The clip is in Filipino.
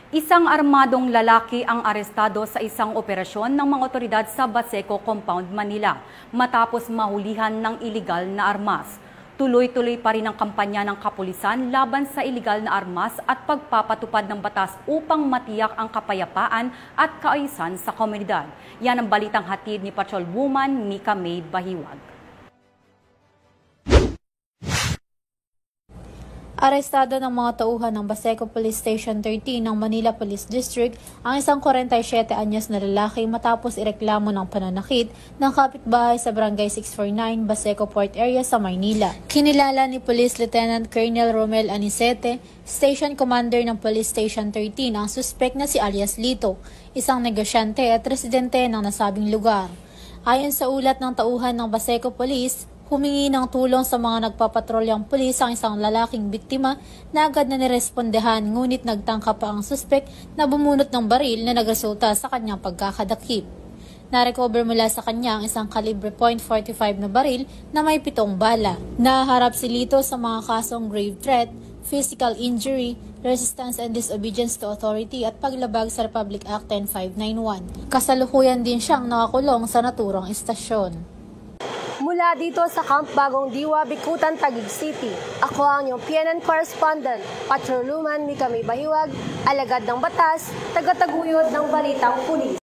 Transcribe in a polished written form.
Isang armadong lalaki ang arestado sa isang operasyon ng mga otoridad sa Baseco Compound, Manila matapos mahulihan ng iligal na armas. Tuloy-tuloy pa rin ang kampanya ng kapulisan laban sa iligal na armas at pagpapatupad ng batas upang matiyak ang kapayapaan at kaayusan sa komunidad. Yan ang balitang hatid ni Patrolwoman Mika May Bahiwag. Arestado ng mga tauhan ng Baseco Police Station 13 ng Manila Police District ang isang 47 anyos na lalaki matapos ireklamo ng pananakit ng kapitbahay sa Barangay 649, Baseco Port Area sa Maynila. Kinilala ni Police Lieutenant Colonel Romel Anicete, Station Commander ng Police Station 13, ang suspect na si alias Lito, isang negosyante at residente ng nasabing lugar. Ayon sa ulat ng tauhan ng Baseco Police, humingi ng tulong sa mga nagpapatrolyang pulis ang isang lalaking biktima na agad na nirespondehan, ngunit nagtangka pa ang suspek na bumunot ng baril na nagresulta sa kanyang pagkakadakip. Narecover mula sa kanya ang isang kalibre .45 na baril na may 7 bala. Naharap si Lito sa mga kasong grave threat, physical injury, resistance and disobedience to authority at paglabag sa Republic Act 10591. Kasalukuyan din siyang nakakulong sa naturang istasyon. Mula dito sa Camp Bagong Diwa, Bicutan, Taguig City, ako ang inyong PNN correspondent, Patrolwoman Mika May Bahiwag, alagad ng batas, tagataguyod ng balitang pulis.